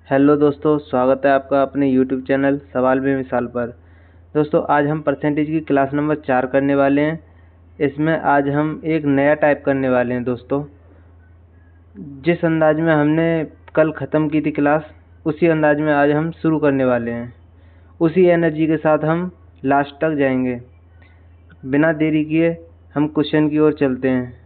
Hello दोस्तों, स्वागत है आपका अपने यूट्यूब चैनल सवाल भी मिसाल पर। दोस्तों आज हम परसेंटेज की क्लास नंबर 4 करने वाले हैं। इसमें आज हम एक नया टाइप करने वाले हैं दोस्तों। जिस अंदाज में हमने कल ख़त्म की थी क्लास, उसी अंदाज में आज हम शुरू करने वाले हैं। उसी एनर्जी के साथ हम लास्ट तक जाएंगे। बिना देरी किए हम क्वेश्चन की ओर चलते हैं।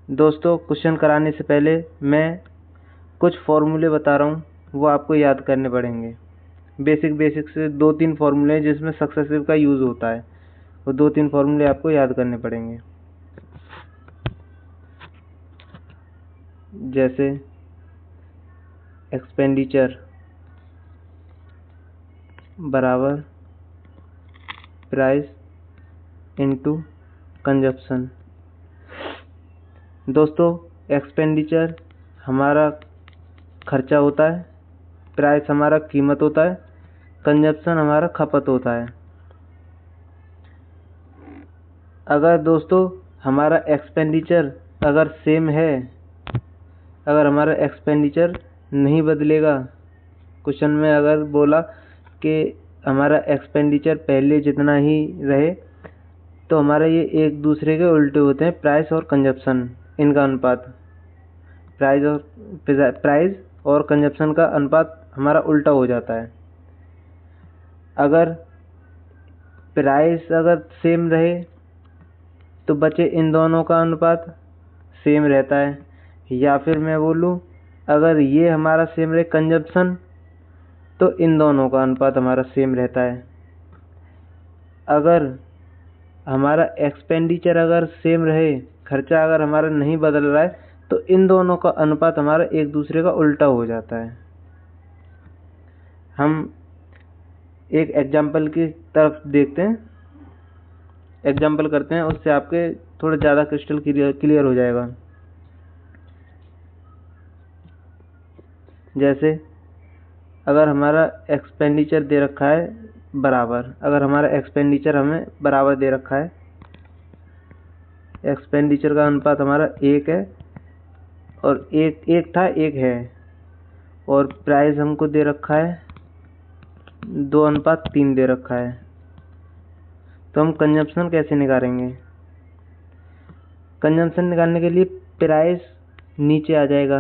दोस्तों क्वेश्चन कराने से पहले मैं कुछ फॉर्मूले बता रहा हूँ, वो आपको याद करने पड़ेंगे। बेसिक से 2-3 फॉर्मूले हैं जिसमें सक्सेसिव का यूज़ होता है। वो 2-3 फॉर्मूले आपको याद करने पड़ेंगे। जैसे एक्सपेंडिचर बराबर प्राइस इनटू कंजप्शन। दोस्तों एक्सपेंडिचर हमारा खर्चा होता है, प्राइस हमारा कीमत होता है, कंजप्शन हमारा खपत होता है। अगर दोस्तों हमारा एक्सपेंडिचर अगर सेम है, अगर हमारा एक्सपेंडिचर नहीं बदलेगा, क्वेश्चन में अगर बोला कि हमारा एक्सपेंडिचर पहले जितना ही रहे, तो हमारा ये एक दूसरे के उल्टे होते हैं। प्राइस और कंजप्शन इनका अनुपात, प्राइस और कंजप्शन का अनुपात हमारा उल्टा हो जाता है। अगर प्राइस अगर सेम रहे तो बचे इन दोनों का अनुपात सेम रहता है। या फिर मैं बोलूँ अगर ये हमारा सेम रहे कंजप्शन, तो इन दोनों का अनुपात हमारा सेम रहता है। अगर हमारा एक्सपेंडिचर अगर सेम रहे, खर्चा अगर हमारा नहीं बदल रहा है, तो इन दोनों का अनुपात हमारा एक दूसरे का उल्टा हो जाता है। हम एक एग्जाम्पल की तरफ देखते हैं, एग्जाम्पल करते हैं, उससे आपके थोड़ा ज़्यादा क्रिस्टल क्लियर हो जाएगा। जैसे अगर हमारा एक्सपेंडिचर दे रखा है बराबर, अगर हमारा एक्सपेंडिचर हमें बराबर दे रखा है, एक्सपेंडिचर का अनुपात हमारा 1 है और एक था 1 है, और प्राइस हमको दे रखा है 2:3 दे रखा है, तो हम कंजप्शन कैसे निकालेंगे? कंजप्शन निकालने के लिए प्राइस नीचे आ जाएगा,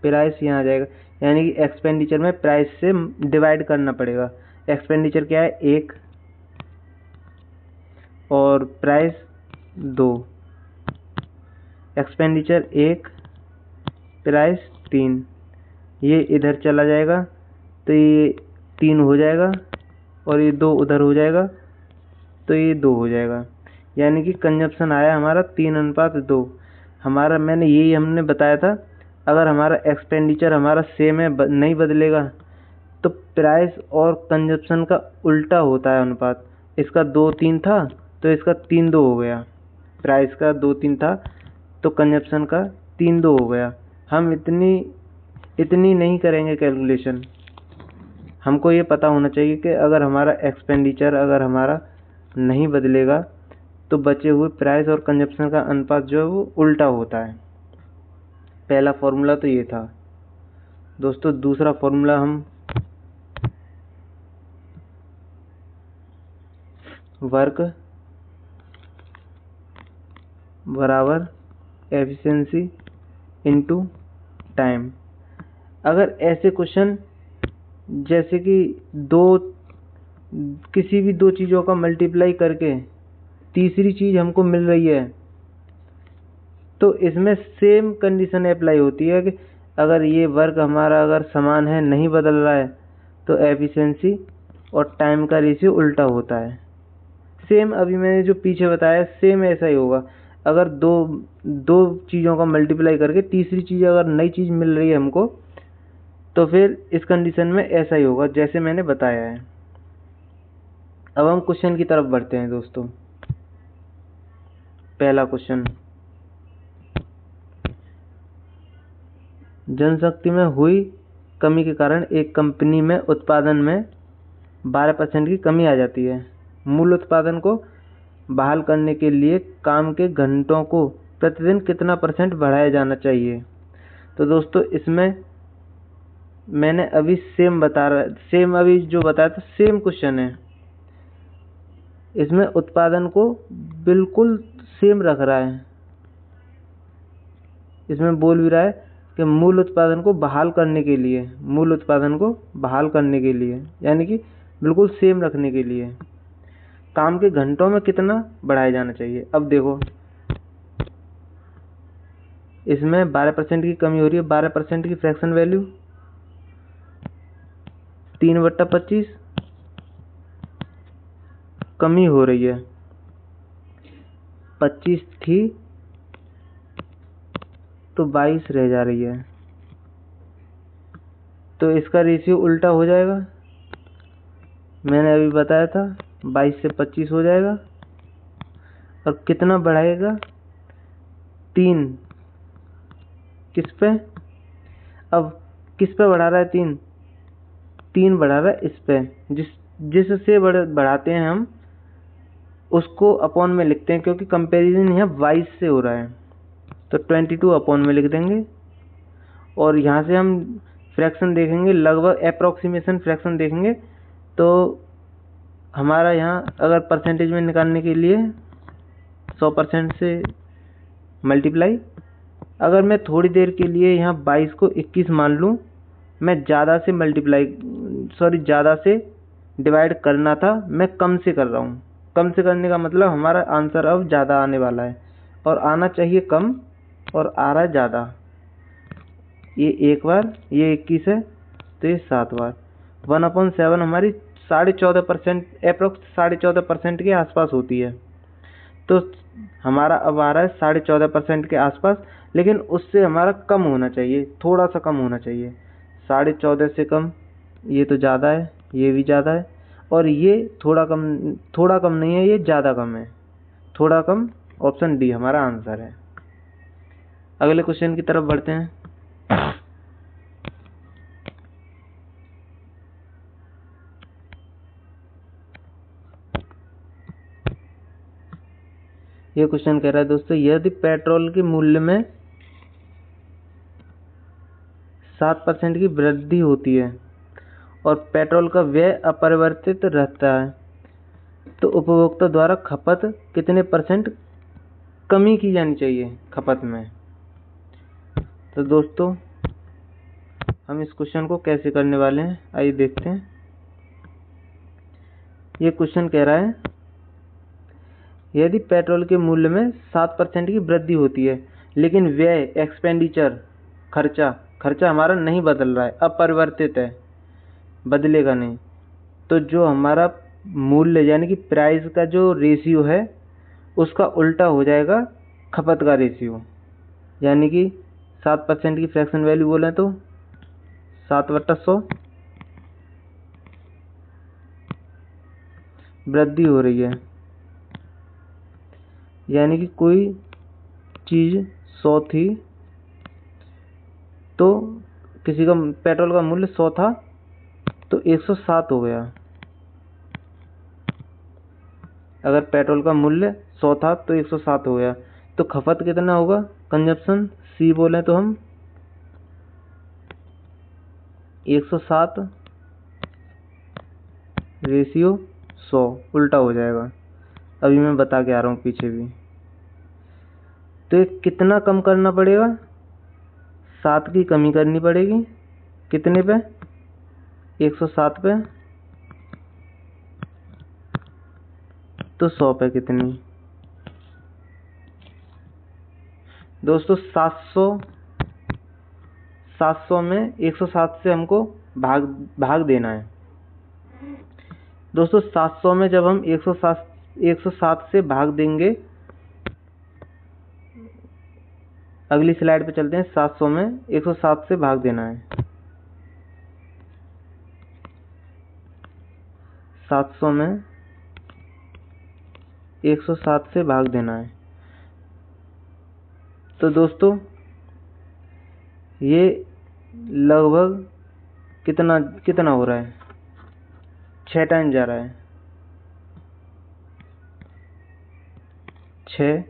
प्राइस यहाँ आ जाएगा, यानी कि एक्सपेंडिचर में प्राइस से डिवाइड करना पड़ेगा। एक्सपेंडिचर क्या है 1 और प्राइस 2, एक्सपेंडिचर 1 प्राइस 3, ये इधर चला जाएगा तो ये 3 हो जाएगा और ये 2 उधर हो जाएगा तो ये 2 हो जाएगा। यानी कि कंजप्शन आया हमारा 3:2। हमारा हमने बताया था, अगर हमारा एक्सपेंडिचर हमारा सेम है, नहीं बदलेगा, तो प्राइस और कंजप्शन का उल्टा होता है अनुपात। इसका 2-3 था तो इसका 3-2 हो गया। प्राइस का 2-3 था तो कंजप्शन का 3-2 हो गया। हम इतनी नहीं करेंगे कैलकुलेशन। हमको ये पता होना चाहिए कि अगर हमारा एक्सपेंडिचर अगर हमारा नहीं बदलेगा, तो बचे हुए प्राइस और कंजप्शन का अनुपात जो है वो उल्टा होता है। पहला फॉर्मूला तो ये था दोस्तों। दूसरा फॉर्मूला हम वर्क बराबर एफिशिएंसी इनटू टाइम। अगर ऐसे क्वेश्चन जैसे कि किसी भी 2 चीज़ों का मल्टीप्लाई करके तीसरी चीज़ हमको मिल रही है, तो इसमें सेम कंडीशन अप्लाई होती है कि अगर ये वर्क हमारा अगर समान है, नहीं बदल रहा है, तो एफिशिएंसी और टाइम का रेशियो उल्टा होता है। सेम अभी मैंने जो पीछे बताया सेम ऐसा ही होगा। अगर दो चीज़ों का मल्टीप्लाई करके तीसरी चीज़ अगर नई चीज़ मिल रही है हमको, तो फिर इस कंडीशन में ऐसा ही होगा जैसे मैंने बताया है। अब हम क्वेश्चन की तरफ बढ़ते हैं दोस्तों। पहला क्वेश्चन, जनशक्ति में हुई कमी के कारण एक कंपनी में उत्पादन में 12% की कमी आ जाती है। मूल उत्पादन को बहाल करने के लिए काम के घंटों को प्रतिदिन कितना % बढ़ाया जाना चाहिए। तो दोस्तों इसमें मैंने अभी सेम अभी जो बताया था सेम क्वेश्चन है। इसमें उत्पादन को बिल्कुल सेम रख रहा है। इसमें बोल भी रहा है कि मूल उत्पादन को बहाल करने के लिए यानी कि बिल्कुल सेम रखने के लिए काम के घंटों में कितना बढ़ाया जाना चाहिए। अब देखो इसमें 12% की कमी हो रही है। 12% की फ्रैक्शन वैल्यू 3/25 कमी हो रही है। 25 थी तो 22 रह जा रही है, तो इसका रेशियो उल्टा हो जाएगा। मैंने अभी बताया था 22 से 25 हो जाएगा। और कितना बढ़ाएगा? 3 किस पे? अब किस पे बढ़ा रहा है? 3 बढ़ा रहा है इस पे, जिससे बढ़ाते हैं हम उसको अपॉन में लिखते हैं, क्योंकि कंपैरिजन यहाँ 22 से हो रहा है तो 22 अपॉन में लिख देंगे। और यहाँ से हम फ्रैक्शन देखेंगे, लगभग अप्रॉक्सीमेशन फ्रैक्शन देखेंगे। तो हमारा यहाँ अगर परसेंटेज में निकालने के लिए 100% से मल्टीप्लाई, अगर मैं थोड़ी देर के लिए यहाँ 22 को 21 मान लूँ, मैं ज़्यादा से डिवाइड करना था, मैं कम से कर रहा हूँ। कम से करने का मतलब हमारा आंसर अब ज़्यादा आने वाला है, और आना चाहिए कम और आ रहा है ज़्यादा। ये एक बार, ये 21 है तो ये 7 बार। 1/7 हमारी 14.5% अप्रोक्स 14.5% के आसपास होती है। तो हमारा अब आ रहा है 14.5% के आसपास, लेकिन उससे हमारा कम होना चाहिए, थोड़ा सा कम होना चाहिए। 14.5 से कम, ये तो ज़्यादा है, ये भी ज़्यादा है, और ये थोड़ा कम नहीं है, ये ज़्यादा कम है। थोड़ा कम, ऑप्शन डी हमारा आंसर है। अगले क्वेश्चन की तरफ बढ़ते हैं। ये क्वेश्चन कह रहा है दोस्तों, यदि पेट्रोल के मूल्य में 7% की वृद्धि होती है और पेट्रोल का व्यय अपरिवर्तित रहता है, तो उपभोक्ता द्वारा खपत कितने % कमी की जानी चाहिए खपत में। तो दोस्तों हम इस क्वेश्चन को कैसे करने वाले हैं, आइए देखते हैं। ये क्वेश्चन कह रहा है, यदि पेट्रोल के मूल्य में 7% की वृद्धि होती है, लेकिन व्यय एक्सपेंडिचर खर्चा हमारा नहीं बदल रहा है, अपरिवर्तित है, बदलेगा नहीं, तो जो हमारा मूल्य यानी कि प्राइस का जो रेशियो है उसका उल्टा हो जाएगा खपत का रेशियो। यानी कि 7% की फ्रैक्शन वैल्यू बोले तो 7/100 वृद्धि हो रही है, यानी कि कोई चीज़ 100 थी तो किसी का पेट्रोल का मूल्य 100 था तो 107 हो गया। अगर पेट्रोल का मूल्य 100 था तो 107 हो गया, तो खपत कितना होगा? कंजप्शन सी बोले तो हम 107 रेशियो 100 उल्टा हो जाएगा। अभी मैं बता के आ रहा हूँ पीछे भी। तो ये कितना कम करना पड़ेगा? 7 की कमी करनी पड़ेगी। कितने पे? 107 पे। तो 100 पे कितनी? दोस्तों 700 में 107 से हमको भाग देना है। दोस्तों 700 में जब हम 107 से भाग देंगे, अगली स्लाइड पे चलते हैं। 700 में 107 से भाग देना है। 700 में 107 से भाग देना है। तो दोस्तों ये लगभग कितना हो रहा है? 6 टाइम जा रहा है। 6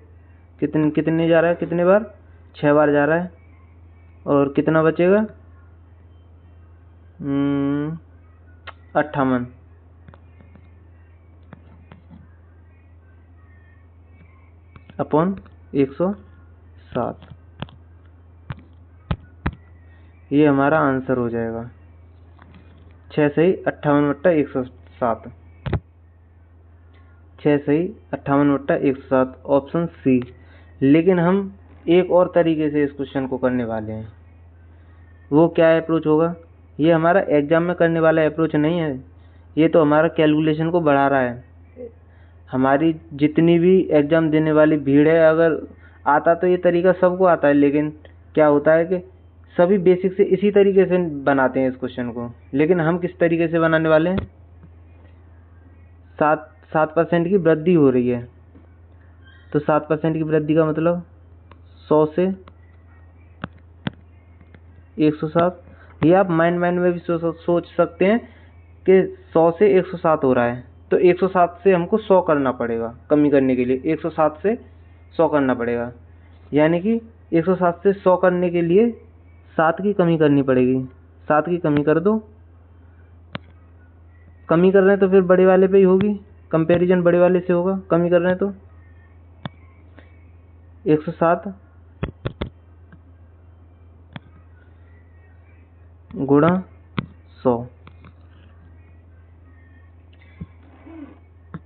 कितने जा रहा है, कितने बार, 6 बार जा रहा है। और कितना बचेगा, 58 अपॉन 107। ये हमारा आंसर हो जाएगा 6 सही 58 बट्टा 107। 6 सही 58 बट्टा 107 ऑप्शन सी। लेकिन हम एक और तरीके से इस क्वेश्चन को करने वाले हैं। वो क्या अप्रोच होगा, ये हमारा एग्जाम में करने वाला अप्रोच नहीं है, ये तो हमारा कैलकुलेशन को बढ़ा रहा है। हमारी जितनी भी एग्जाम देने वाली भीड़ है, अगर आता तो ये तरीका सबको आता है, लेकिन क्या होता है कि सभी बेसिक से इसी तरीके से बनाते हैं इस क्वेश्चन को। लेकिन हम किस तरीके से बनाने वाले हैं, 7% की वृद्धि हो रही है, तो 7% की वृद्धि का मतलब 100 से 107। ये आप माइंड में भी सोच सकते हैं कि 100 से 107 हो रहा है, तो 107 से हमको 100 करना पड़ेगा, कमी करने के लिए 107 से 100 करना पड़ेगा। यानी कि 107 से 100 करने के लिए 7 की कमी करनी पड़ेगी। 7 की कमी कर दो, कमी कर रहे हैं तो फिर बड़े वाले पे ही होगी, कंपैरिजन बड़े वाले से होगा। कमी कर रहे हैं तो 107 गुणा 100।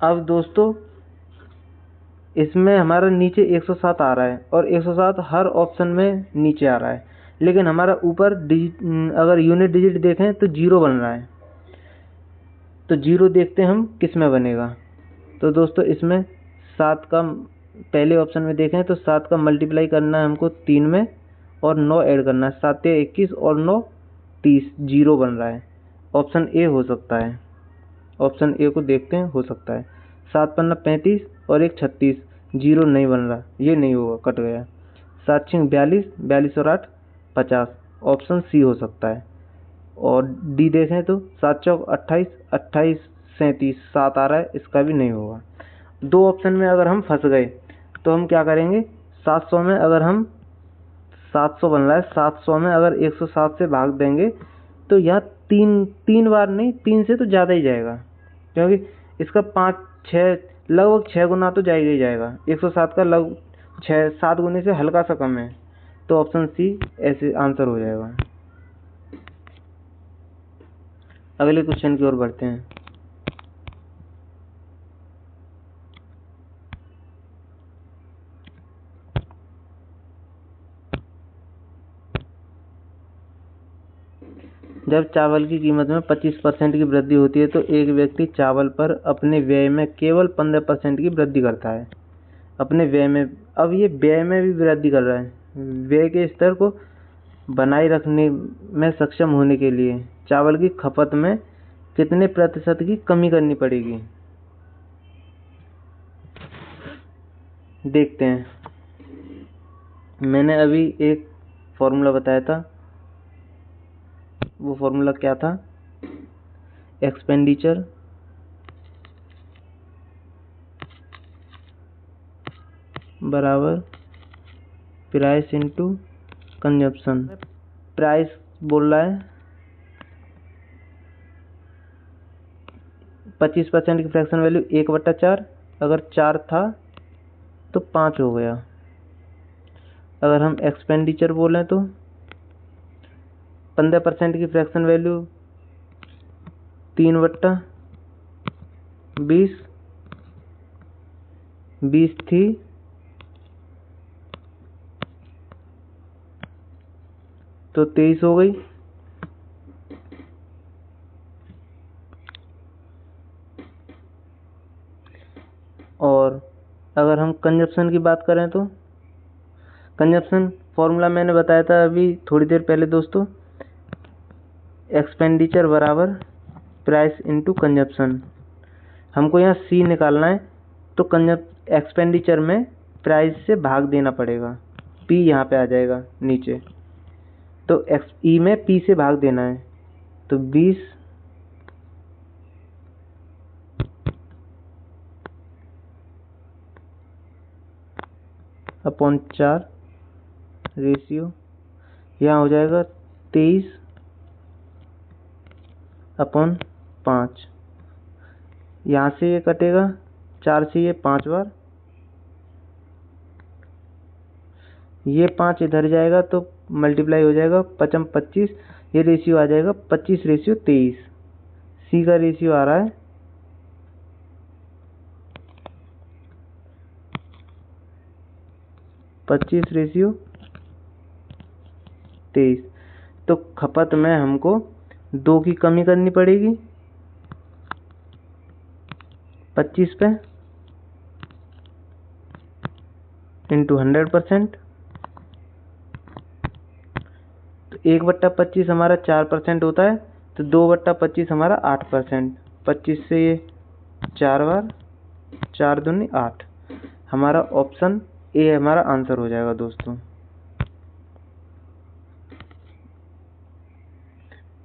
अब दोस्तों इसमें हमारा नीचे 107 आ रहा है और 107 हर ऑप्शन में नीचे आ रहा है, लेकिन हमारा ऊपर अगर यूनिट डिजिट देखें तो 0 बन रहा है। तो 0 देखते हैं हम किस में बनेगा। तो दोस्तों इसमें 7 का, पहले ऑप्शन में देखें तो 7 का मल्टीप्लाई करना है हमको 3 में और 9 ऐड करना है, 7 या 21 और 9 30, 0 बन रहा है। ऑप्शन ए हो सकता है, ऑप्शन ए को देखते हैं, हो सकता है। 7 पन्ना 35 और 1 36, 0 नहीं बन रहा, ये नहीं होगा, कट गया। 7 6 42, 42 और 8 50, ऑप्शन सी हो सकता है। और डी देखें तो 7 चौक 28, 28 37, 7 आ रहा है, इसका भी नहीं होगा। दो ऑप्शन में अगर हम फंस गए तो हम क्या करेंगे, 700 में अगर हम 700 बन रहा है, 700 में अगर 107 से भाग देंगे तो यहाँ तीन बार नहीं, 3 से तो ज़्यादा ही जाएगा, क्योंकि इसका 5-6 लगभग 6 गुना तो जाएगा ही जाएगा। 107 का लगभग 6-7 गुने से हल्का सा कम है, तो ऑप्शन सी ऐसे आंसर हो जाएगा। अगले क्वेश्चन की ओर बढ़ते हैं। जब चावल की कीमत में 25% की वृद्धि होती है तो एक व्यक्ति चावल पर अपने व्यय में केवल 15% की वृद्धि करता है। अपने व्यय में, अब ये व्यय में भी वृद्धि कर रहा है। व्यय के स्तर को बनाए रखने में सक्षम होने के लिए चावल की खपत में कितने प्रतिशत की कमी करनी पड़ेगी, देखते हैं। मैंने अभी एक फॉर्मूला बताया था, वो फॉर्मूला क्या था, एक्सपेंडिचर बराबर प्राइस इनटू कंजप्शन। प्राइस बोल रहा है 25% की फ्रैक्शन वैल्यू 1/4, अगर 4 था तो 5 हो गया। अगर हम एक्सपेंडिचर बोलें तो 15% की फ्रैक्शन वैल्यू 3/20, 20 थी तो 23 हो गई। और अगर हम कंजप्शन की बात करें तो कंजप्शन फॉर्मूला मैंने बताया था अभी थोड़ी देर पहले दोस्तों, एक्सपेंडिचर बराबर प्राइस इनटू कंजप्शन। हमको यहाँ सी निकालना है, तो एक्सपेंडिचर में प्राइस से भाग देना पड़ेगा, पी यहाँ पे आ जाएगा नीचे, तो ई में पी से भाग देना है, तो 20 अपॉन 4 रेशियो, यहाँ हो जाएगा 23 अपॉन 5। यहाँ से ये कटेगा 4 से ये 5 बार, ये 5 इधर जाएगा तो मल्टीप्लाई हो जाएगा 5 25, ये रेशियो आ जाएगा 25:23। सी का रेशियो आ रहा है 25:23। तो खपत में हमको 2 की कमी करनी पड़ेगी 25 पे इंटू 100%। तो 1/25 हमारा 4% होता है, तो 2/25 हमारा 8%। 25 से ये 4 बार, 4 दूनी 8। हमारा ऑप्शन ए हमारा आंसर हो जाएगा दोस्तों।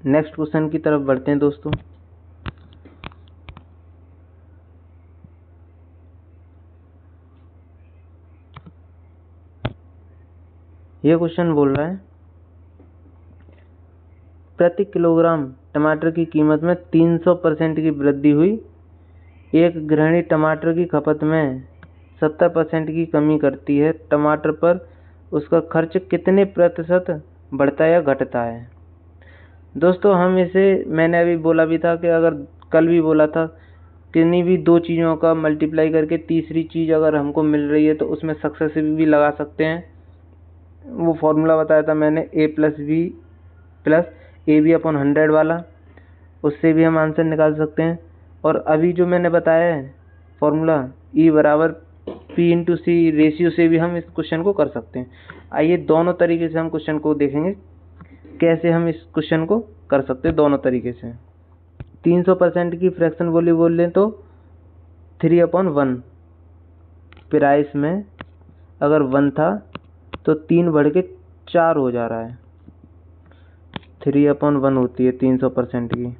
नेक्स्ट क्वेश्चन की तरफ बढ़ते हैं दोस्तों। ये क्वेश्चन बोल रहा है प्रति किलोग्राम टमाटर की कीमत में 300% की वृद्धि हुई। एक गृहिणी टमाटर की खपत में 70% की कमी करती है। टमाटर पर उसका खर्च कितने प्रतिशत बढ़ता या घटता है। दोस्तों हम इसे, मैंने अभी बोला भी था कि अगर कल भी बोला था, किन्हीं भी 2 चीज़ों का मल्टीप्लाई करके तीसरी चीज़ अगर हमको मिल रही है तो उसमें सक्सेसिव भी लगा सकते हैं। वो फॉर्मूला बताया था मैंने a+b+ab/100 वाला, उससे भी हम आंसर निकाल सकते हैं। और अभी जो मैंने बताया है फॉर्मूला E = P/C रेशियो से भी हम इस क्वेश्चन को कर सकते हैं। आइए दोनों तरीके से हम क्वेश्चन को देखेंगे, कैसे हम इस क्वेश्चन को कर सकते हैं दोनों तरीके से। 300% की फ्रैक्शन वैल्यू बोल लें तो 3/1। प्राइस में अगर 1 था तो 3 बढ़ के 4 हो जा रहा है। 3/1 होती है 300% की।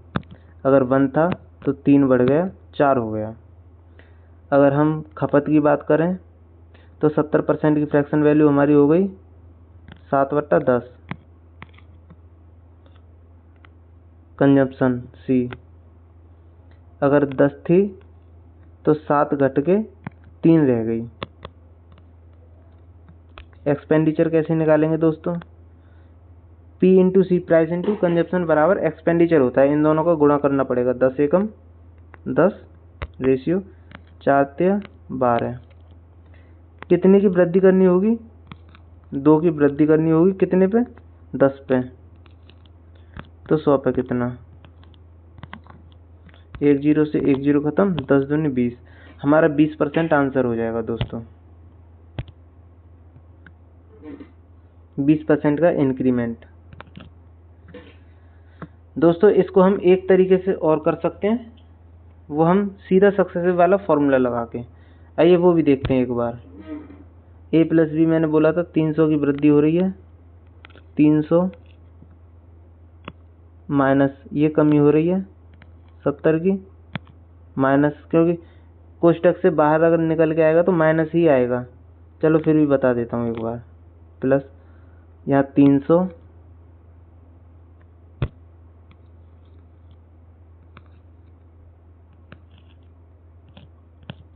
अगर 1 था तो 3 बढ़ गया 4 हो गया। अगर हम खपत की बात करें तो 70% की फ्रैक्शन वैल्यू हमारी हो गई 7/10। कंजप्शन सी, अगर 10 थी तो 7 घट के 3 रह गई। एक्सपेंडिचर कैसे निकालेंगे दोस्तों। P/C प्राइस इंटू कंजप्शन बराबर एक्सपेंडिचर होता है, इन दोनों का गुणा करना पड़ेगा। 10 एकम 10 रेशियो 4/12। कितने की वृद्धि करनी होगी, 2 की वृद्धि करनी होगी कितने पे, 10 पे। तो 100 पे कितना, 1 0 से 1 0 खत्म, 10 दूनी 20। हमारा 20% आंसर हो जाएगा दोस्तों। 20% का इंक्रीमेंट। दोस्तों इसको हम एक तरीके से और कर सकते हैं, वो हम सीधा सक्सेसिव वाला फॉर्मूला लगा के। आइए वो भी देखते हैं एक बार। a+b मैंने बोला था 300 की वृद्धि हो रही है, 300 माइनस ये कमी हो रही है 70 की, माइनस, क्योंकि कोष्टक से बाहर अगर निकल के आएगा तो माइनस ही आएगा। चलो फिर भी बता देता हूँ एक बार। प्लस यहाँ 300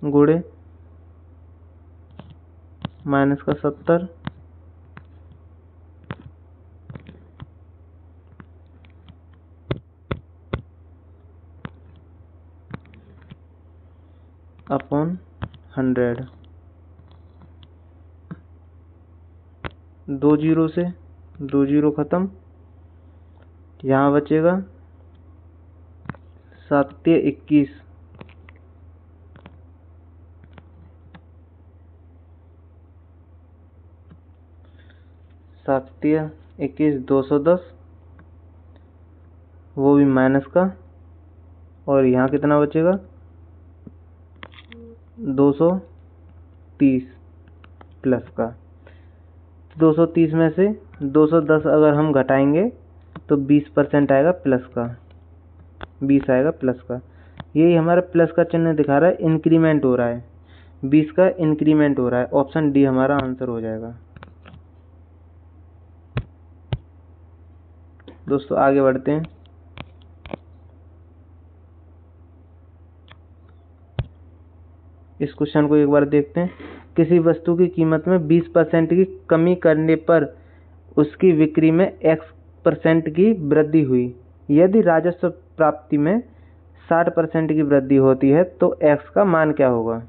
गुणे माइनस का 70 अपॉन 100। 2 0 से 2 0 खत्म, यहाँ बचेगा 7×21। 7×21 210, वो भी माइनस का, और यहाँ कितना बचेगा 230 प्लस का। 230 में से 210 अगर हम घटाएंगे तो 20% आएगा प्लस का, 20 आएगा प्लस का। यही हमारा प्लस का चिन्ह दिखा रहा है, इंक्रीमेंट हो रहा है। 20 का इंक्रीमेंट हो रहा है। ऑप्शन डी हमारा आंसर हो जाएगा। दोस्तों आगे बढ़ते हैं। इस क्वेश्चन को एक बार देखते हैं। किसी वस्तु की कीमत में 20% की कमी करने पर उसकी बिक्री में X% की वृद्धि हुई। यदि राजस्व प्राप्ति में 60% की वृद्धि होती है तो X का मान क्या होगा।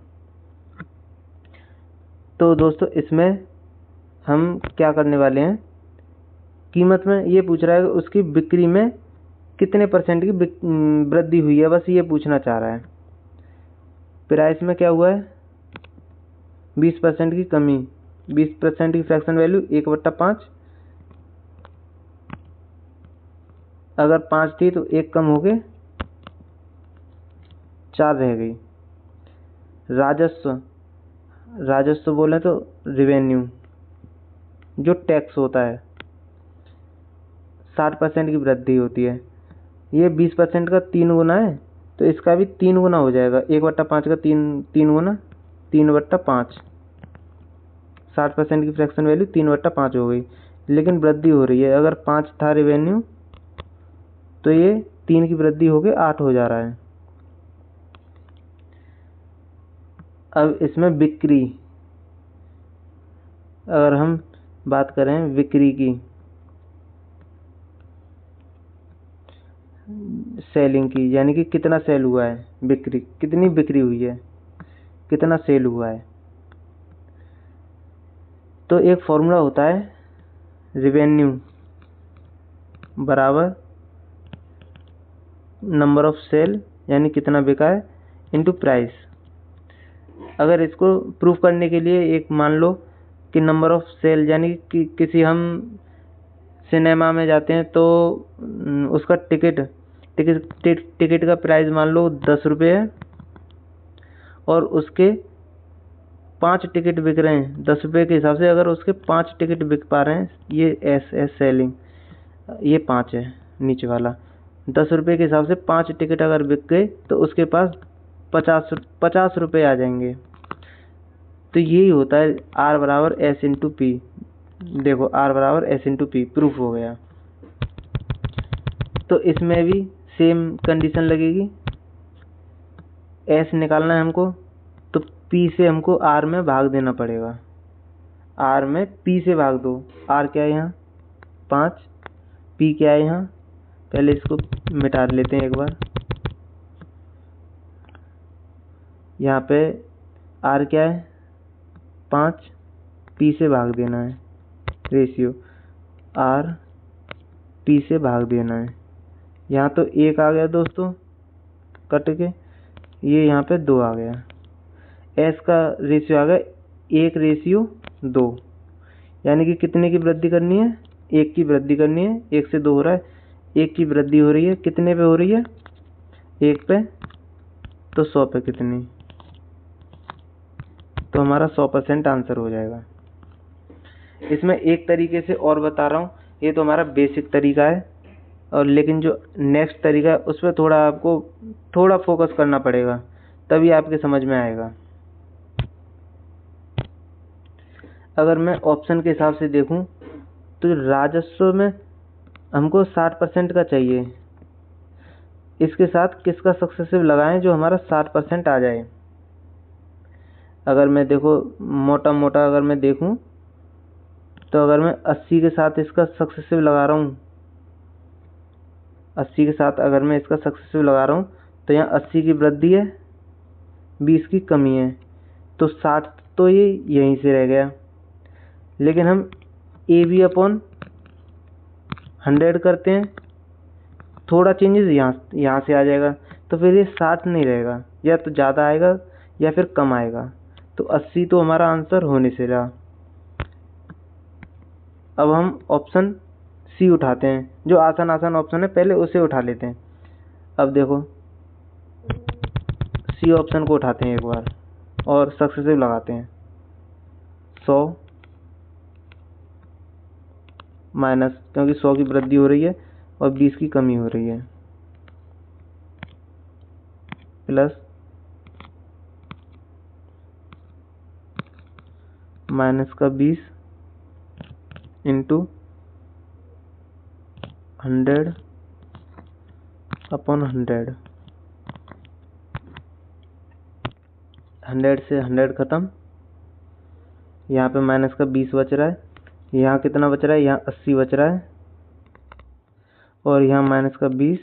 तो दोस्तों इसमें हम क्या करने वाले हैं, कीमत में ये पूछ रहा है कि उसकी बिक्री में कितने परसेंट की वृद्धि हुई है, बस ये पूछना चाह रहा है। प्राइस में क्या हुआ है, 20% की कमी, 20% की फ्रैक्शन वैल्यू 1/5। अगर 5 थी तो 1 कम हो गए, 4 रह गई। राजस्व बोले तो रेवेन्यू जो टैक्स होता है, 60% की वृद्धि होती है। ये 20% का 3 गुना है तो इसका भी 3 गुना हो जाएगा। 1/5 का 3 गुना 3/5। 60% की फ्रैक्शन वैल्यू 3/5 हो गई, लेकिन वृद्धि हो रही है। अगर 5 था रेवेन्यू तो ये 3 की वृद्धि होकर 8 हो जा रहा है। अब इसमें बिक्री, अगर हम बात करें बिक्री की, सेलिंग की, यानी कि कितना सेल हुआ है, बिक्री कितनी बिक्री हुई है, कितना सेल हुआ है, तो एक फॉर्मूला होता है रेवेन्यू बराबर नंबर ऑफ सेल, यानी कितना बिका है, इनटू प्राइस। अगर इसको प्रूव करने के लिए एक मान लो कि नंबर ऑफ सेल, यानी कि किसी हम सिनेमा में जाते हैं तो उसका टिकट का प्राइस मान लो 10 रुपये है और उसके 5 टिकट बिक रहे हैं 10 रुपये के हिसाब से। अगर उसके 5 टिकट बिक पा रहे हैं, ये एस सेलिंग, ये 5 है नीचे वाला, 10 रुपये के हिसाब से 5 टिकट अगर बिक गए तो उसके पास 50 रुपये आ जाएंगे। तो यही होता है R बराबर S इंटू पी। देखो R बराबर S इंटू पी प्रूफ हो गया। तो इसमें भी सेम कंडीशन लगेगी, S निकालना है हमको तो P से हमको R में भाग देना पड़ेगा। R में P से भाग दो। R क्या है यहाँ 5, P क्या है यहाँ, पहले इसको मिटा लेते हैं एक बार। यहाँ पे R क्या है 5, P से भाग देना है, रेशियो R P से भाग देना है। यहाँ तो 1 आ गया दोस्तों कट के, ये यहाँ पे 2 आ गया। S का रेशियो आ गया 1:2, यानी कि कितने की वृद्धि करनी है, 1 की वृद्धि करनी है। 1 से 2 हो रहा है, 1 की वृद्धि हो रही है, कितने पे हो रही है, 1 पे, तो 100 पे कितनी, तो हमारा 100% आंसर हो जाएगा। इसमें एक तरीके से और बता रहा हूँ, ये तो हमारा बेसिक तरीका है, और लेकिन जो नेक्स्ट तरीका है उस पर थोड़ा आपको थोड़ा फोकस करना पड़ेगा, तभी आपके समझ में आएगा। अगर मैं ऑप्शन के हिसाब से देखूं तो राजस्व में हमको 60% का चाहिए, इसके साथ किसका सक्सेसिव लगाएं जो हमारा 60% आ जाए। अगर मैं देखो मोटा मोटा अगर मैं देखूं तो अगर मैं 80 के साथ इसका सक्सेसिव लगा रहा हूँ, 80 के साथ अगर मैं इसका सक्सेसिव लगा रहा हूँ तो यहाँ 80 की वृद्धि है, 20 की कमी है, तो 60 तो ये यहीं से रह गया। लेकिन हम AB/100 करते हैं, थोड़ा चेंजेस यहाँ से आ जाएगा, तो फिर ये 60 नहीं रहेगा, या तो ज़्यादा आएगा या फिर कम आएगा। तो 80 तो हमारा आंसर होने से रहा। अब हम ऑप्शन सी उठाते हैं, जो आसान ऑप्शन है पहले उसे उठा लेते हैं। अब देखो सी ऑप्शन को उठाते हैं एक बार और सक्सेसिव लगाते हैं। 100 माइनस, क्योंकि 100 की वृद्धि हो रही है और 20 की कमी हो रही है, प्लस -20 इंटू 100 अपॉन 100। 100 से 100 खत्म, यहाँ पे -20 बच रहा है, यहाँ कितना बच रहा है, यहाँ 80 बच रहा है, और यहाँ -20,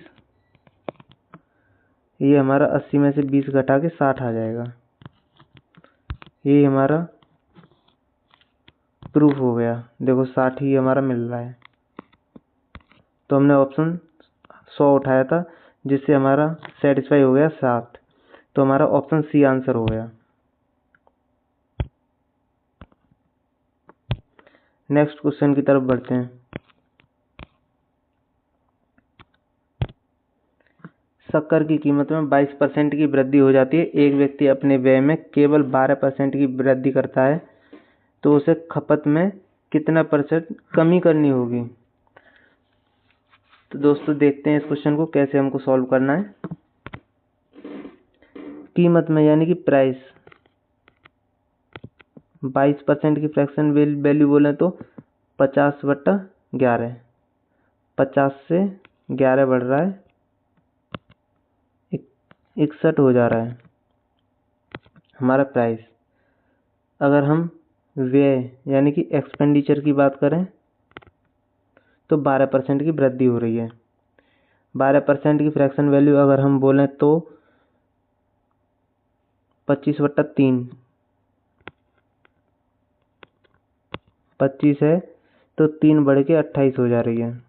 ये हमारा 80 में से 20 घटा के 60 आ जाएगा। ये हमारा प्रूफ हो गया। देखो 60 ही हमारा मिल रहा है। तो हमने ऑप्शन 100 उठाया था, जिससे हमारा सेटिस्फाई हो गया 60। तो हमारा ऑप्शन सी आंसर हो गया। नेक्स्ट क्वेश्चन की तरफ बढ़ते हैं। शक्कर की कीमत में 22% की वृद्धि हो जाती है। एक व्यक्ति अपने व्यय में केवल 12% की वृद्धि करता है, तो उसे खपत में कितना % कमी करनी होगी। तो दोस्तों देखते हैं इस क्वेश्चन को कैसे हमको सॉल्व करना है। कीमत में यानी कि प्राइस, 22% की फ्रैक्शन वैल्यू बोले तो 50/11, 50 से 11 बढ़ रहा है, 61 हो जा रहा है हमारा प्राइस। अगर हम व्यय यानी कि एक्सपेंडिचर की बात करें तो 12% की वृद्धि हो रही है। 12% की फ्रैक्शन वैल्यू अगर हम बोलें तो 25/3, 25 है तो 3 बढ़ के 28 हो जा रही है।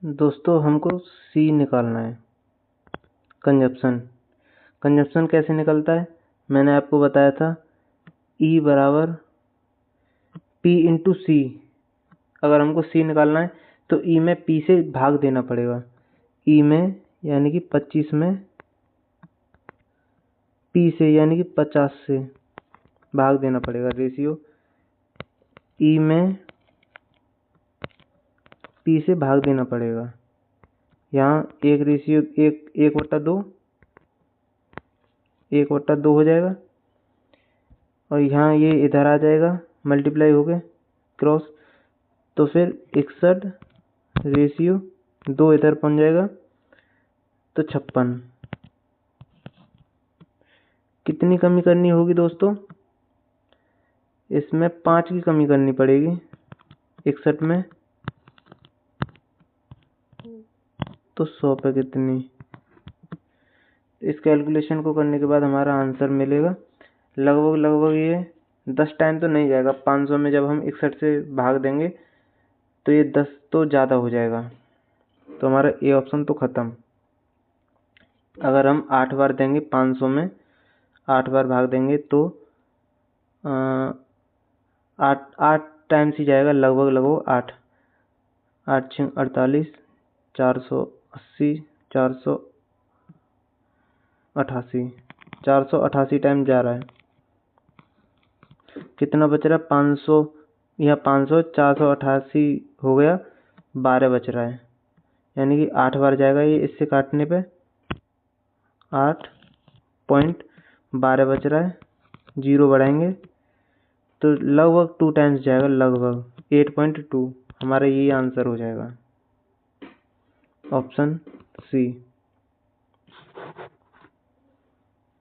दोस्तों हमको सी निकालना है, कंजप्शन। कंजप्शन कैसे निकलता है, मैंने आपको बताया था E बराबर P इंटू सी। अगर हमको सी निकालना है तो E में P से भाग देना पड़ेगा। E में यानी कि 25 में P से यानी कि 50 से भाग देना पड़ेगा। रेशियो E में P से भाग देना पड़ेगा। यहाँ 1/2 हो जाएगा, और यहाँ ये इधर आ जाएगा मल्टीप्लाई हो गए क्रॉस, तो फिर 61/2 इधर पहुंच जाएगा तो 56। कितनी कमी करनी होगी दोस्तों, इसमें 5 की कमी करनी पड़ेगी 61 में, तो 100 पे कितनी। इस कैलकुलेशन को करने के बाद हमारा आंसर मिलेगा लगभग ये 10 टाइम तो नहीं जाएगा। 500 में जब हम 61 से भाग देंगे तो ये 10 तो ज़्यादा हो जाएगा, तो हमारा ए ऑप्शन तो ख़त्म। अगर हम 8 बार देंगे 500 में 8 बार भाग देंगे तो 8 टाइम्स ही जाएगा लगभग 8 8 6 48, 480, 488, 488 टाइम जा रहा है। कितना बच रहा है, 500, यहाँ 500, 488 हो गया, 12 बच रहा है, यानी कि 8 बार जाएगा ये इससे काटने पे, 8.12 बच रहा है। 0 बढ़ाएंगे तो लगभग 2 टाइम्स जाएगा, लगभग 8.2। हमारा यही आंसर हो जाएगा, ऑप्शन सी।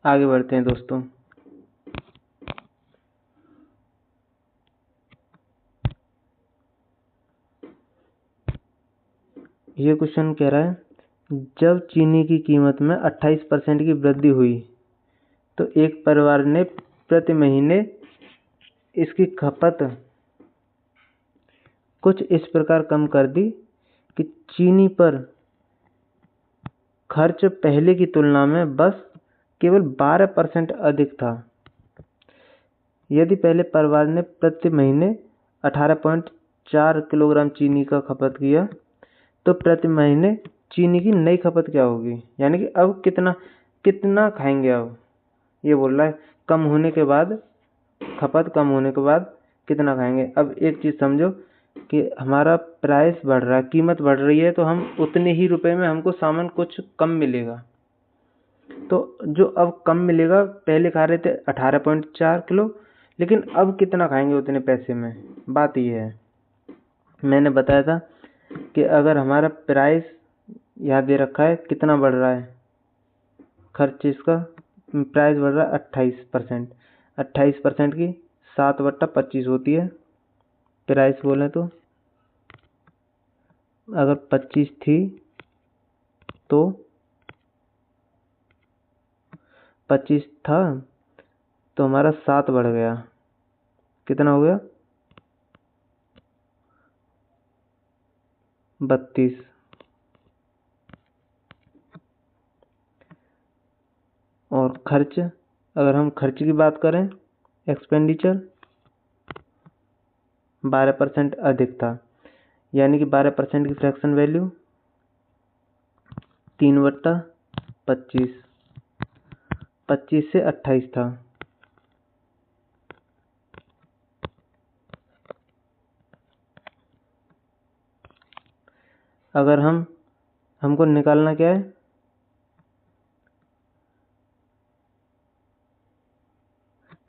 आगे बढ़ते हैं दोस्तों। ये क्वेश्चन कह रहा है, जब चीनी की कीमत में 28% की वृद्धि हुई तो एक परिवार ने प्रति महीने इसकी खपत कुछ इस प्रकार कम कर दी कि चीनी पर खर्च पहले की तुलना में बस केवल 12% अधिक था। यदि पहले परिवार ने प्रति महीने 18.4 किलोग्राम चीनी का खपत किया तो प्रति महीने चीनी की नई खपत क्या होगी, यानी कि अब कितना खाएंगे। अब ये बोल रहा है कम होने के बाद, खपत कम होने के बाद कितना खाएंगे। अब एक चीज़ समझो, कि हमारा प्राइस बढ़ रहा है, कीमत बढ़ रही है, तो हम उतने ही रुपए में हमको सामान कुछ कम मिलेगा। तो जो अब कम मिलेगा, पहले खा रहे थे 18.4 किलो, लेकिन अब कितना खाएंगे उतने पैसे में, बात ये है। मैंने बताया था कि अगर हमारा प्राइस यहाँ दे रखा है, कितना बढ़ रहा है खर्च, इसका प्राइस बढ़ रहा है 28%। 28% की 7/25 होती है प्राइस बोले तो। अगर 25 थी तो 25 था तो हमारा 7 बढ़ गया, कितना हो गया 32। और खर्च, अगर हम खर्च की बात करें, एक्सपेंडिचर 12% अधिक था, यानी कि 12% की फ्रैक्शन वैल्यू 3/25, 25 से 28 था। अगर हमको निकालना क्या है,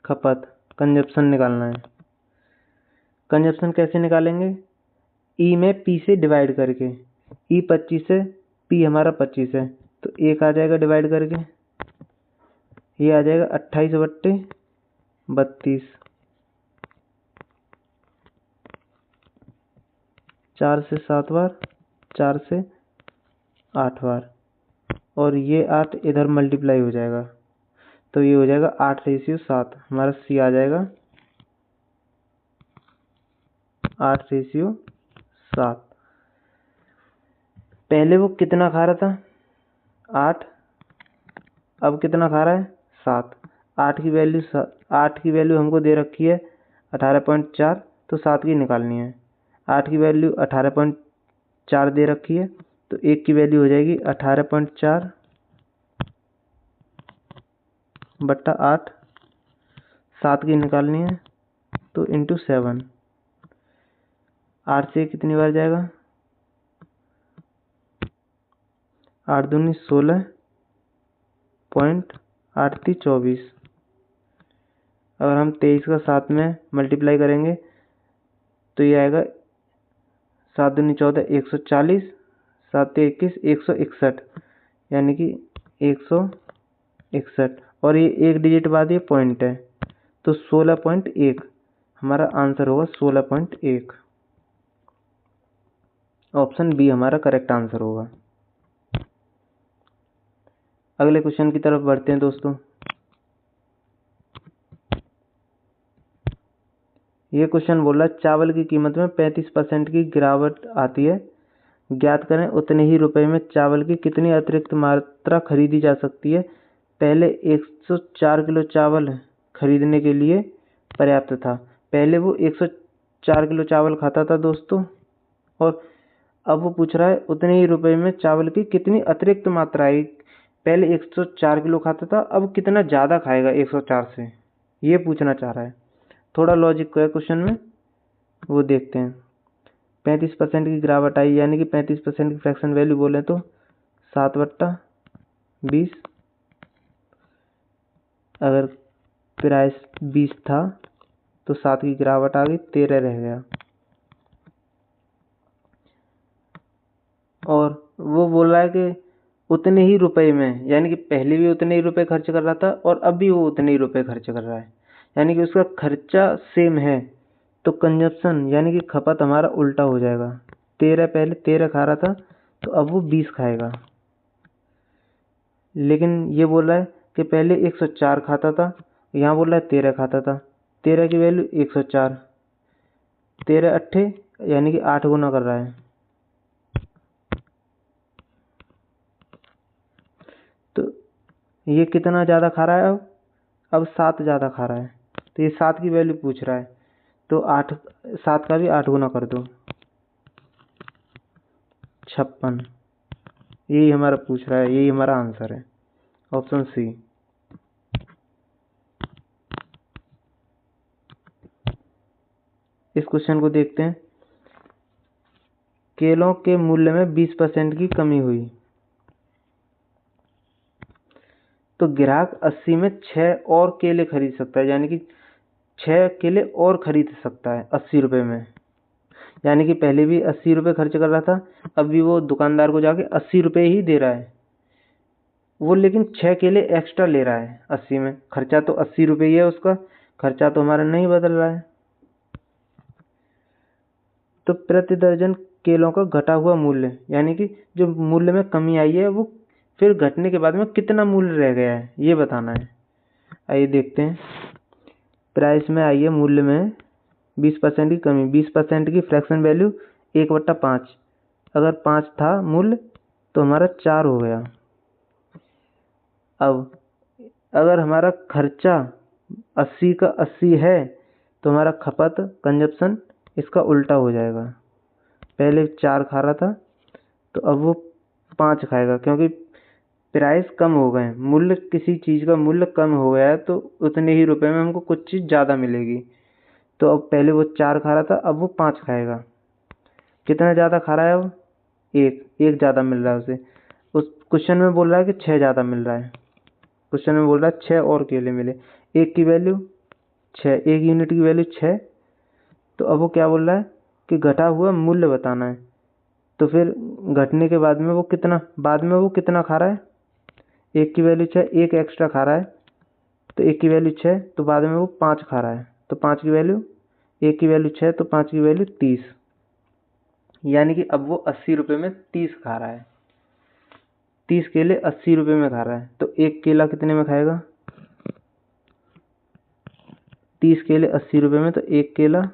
खपत, कंजप्शन निकालना है। कंजप्शन कैसे निकालेंगे, ई में पी से डिवाइड करके। ई 25 है, पी हमारा 25 है, तो 1 आ जाएगा डिवाइड करके, ये आ जाएगा 28/32। 4 से 7 बार, 4 से 8 बार, और ये 8 इधर मल्टीप्लाई हो जाएगा, तो ये हो जाएगा 8/7। हमारा सी आ जाएगा 8/7। पहले वो कितना खा रहा था, 8, अब कितना खा रहा है 7। 8 की वैल्यू हमको दे रखी है 18.4, तो 7 की निकालनी है। 8 की वैल्यू 18.4 दे रखी है, तो 1 की वैल्यू हो जाएगी 18.4/8। 7 की निकालनी है तो इंटू 7। 8 से कितनी बार जाएगा, 8 दूनी 16, 8 × 24। अगर हम 23 का 7 में मल्टीप्लाई करेंगे तो ये आएगा 7 दूनी 14, 140, 7 21, 161, यानी कि 161, और ये एक डिजिट बाद ये पॉइंट है, तो 16.1 हमारा आंसर होगा। 16.1 ऑप्शन बी हमारा करेक्ट आंसर होगा। अगले क्वेश्चन की तरफ बढ़ते हैं दोस्तों। ये क्वेश्चन बोल रहा है चावल की कीमत में 35% की गिरावट आती है, ज्ञात करें उतने ही रुपए में चावल की कितनी अतिरिक्त मात्रा खरीदी जा सकती है। पहले 104 किलो चावल खरीदने के लिए पर्याप्त था। पहले वो 104 किलो चावल खाता था दोस्तों, और अब वो पूछ रहा है उतने ही रुपए में चावल की कितनी अतिरिक्त मात्रा आई। पहले 104 किलो खाता था, अब कितना ज़्यादा खाएगा 104 से, ये पूछना चाह रहा है। थोड़ा लॉजिक है क्वेश्चन में, वो देखते हैं। 35% की गिरावट आई, यानी कि 35% की फ्रैक्शन वैल्यू बोले तो 7/20। अगर प्राइस 20 था तो 7 की गिरावट आ गई, 13 रह गया। और वो बोल रहा है कि उतने ही रुपए में, यानी कि पहले भी उतने ही रुपए खर्च कर रहा था और अब भी वो उतने ही रुपए खर्च कर रहा है, यानी कि उसका खर्चा सेम है। तो कंजप्शन यानी कि खपत हमारा उल्टा हो जाएगा। 13, पहले 13 खा रहा था तो अब वो 20 खाएगा। लेकिन ये बोल रहा है कि पहले 104 खाता था, यहाँ बोल रहा है 13 खाता था। 13 की वैल्यू 104, 13 अट्ठे यानी कि 8 गुना कर रहा है, तो ये कितना ज़्यादा खा रहा है, अब 7 ज़्यादा खा रहा है, तो ये 7 की वैल्यू पूछ रहा है, तो 8, 7 का भी 8 गुना कर दो, 56। यही हमारा पूछ रहा है, यही हमारा आंसर है, ऑप्शन सी। इस क्वेश्चन को देखते हैं। केलों के मूल्य में 20% की कमी हुई। तो ग्राहक 80 में 6 और केले खरीद सकता है, यानी कि 6 केले और खरीद सकता है 80 रुपये में। यानी कि पहले भी 80 रुपये खर्च कर रहा था, अब भी वो दुकानदार को जाके 80 रुपये ही दे रहा है वो, लेकिन 6 केले एक्स्ट्रा ले रहा है 80 में। खर्चा तो 80 रुपये ही है उसका, खर्चा तो हमारा नहीं बदल रहा है। तो प्रति दर्जन केलों का घटा हुआ मूल्य, यानी कि जो मूल्य में कमी आई है वो फिर घटने के बाद में कितना मूल्य रह गया है ये बताना है। आइए देखते हैं। प्राइस में आई है मूल्य में 20% की कमी। 20% की फ्रैक्शन वैल्यू 1/5। अगर 5 था मूल्य तो हमारा 4 हो गया। अब अगर हमारा खर्चा 80 का 80 है तो हमारा खपत कंजप्शन इसका उल्टा हो जाएगा। पहले 4 खा रहा था तो अब वो 5 खाएगा, क्योंकि प्राइस कम हो गए, मूल्य किसी चीज़ का मूल्य कम हो गया है तो उतने ही रुपए में हमको कुछ चीज़ ज़्यादा मिलेगी। तो अब पहले वो 4 खा रहा था, अब वो 5 खाएगा। कितना ज़्यादा खा रहा है अब? एक ज़्यादा मिल रहा है उसे। उस क्वेश्चन में बोल रहा है कि 6 ज़्यादा मिल रहा है। क्वेश्चन में बोल रहा है 6 और केले मिले, एक की वैल्यू 6, एक यूनिट की वैल्यू 6। तो अब वो क्या बोल रहा है कि घटा हुआ मूल्य बताना है। तो फिर घटने के बाद में वो कितना खा रहा है? एक की वैल्यू 6, एक एक्स्ट्रा खा रहा है, तो एक की वैल्यू 6, तो बाद में वो 5 खा रहा है, तो 5 की वैल्यू, एक की वैल्यू 6 तो 5 की वैल्यू 30। यानी कि अब वो 80 रुपये में 30 खा रहा है। 30 केले 80 रुपये में खा रहा है, तो एक केला कितने में खाएगा? 30 केले 80 रुपये में, तो एक केला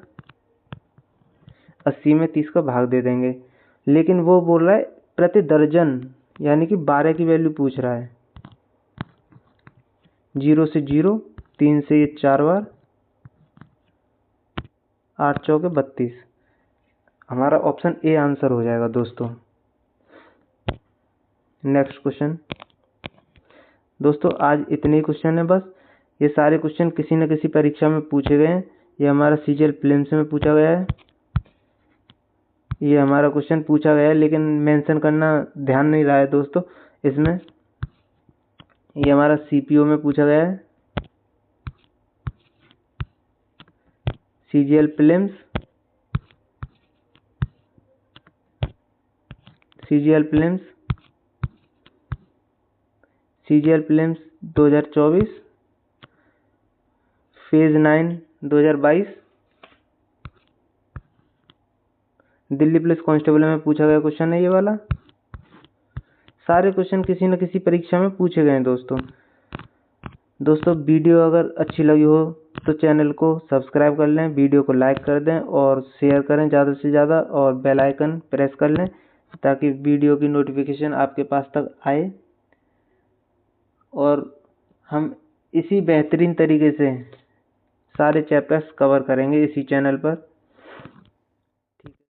80 में 30 का भाग दे देंगे। लेकिन वो बोल रहा है प्रति दर्जन, यानी कि 12 की वैल्यू पूछ रहा है। 0 से 0, 3 से ये 4 बार, 8 चौके 32। हमारा ऑप्शन ए आंसर हो जाएगा दोस्तों। Next question. दोस्तों आज इतने ही क्वेश्चन है बस। ये सारे क्वेश्चन किसी न किसी परीक्षा में पूछे गए हैं। ये हमारा सीजीएल प्रीलिम्स में पूछा गया है। ये हमारा क्वेश्चन पूछा गया है, लेकिन मेंशन करना ध्यान नहीं रहा है दोस्तों इसमें। ये हमारा सीपीओ में पूछा गया है, CGL prelims, CGL prelims 2024, phase 9 2022। Delhi police constable में पूछा गया क्वेश्चन है ये वाला। सारे क्वेश्चन किसी न किसी परीक्षा में पूछे गए हैं दोस्तों वीडियो अगर अच्छी लगी हो तो चैनल को सब्सक्राइब कर लें, वीडियो को लाइक कर दें और शेयर करें ज़्यादा से ज़्यादा, और बेल आइकन प्रेस कर लें ताकि वीडियो की नोटिफिकेशन आपके पास तक आए। और हम इसी बेहतरीन तरीके से सारे चैप्टर्स कवर करेंगे इसी चैनल पर।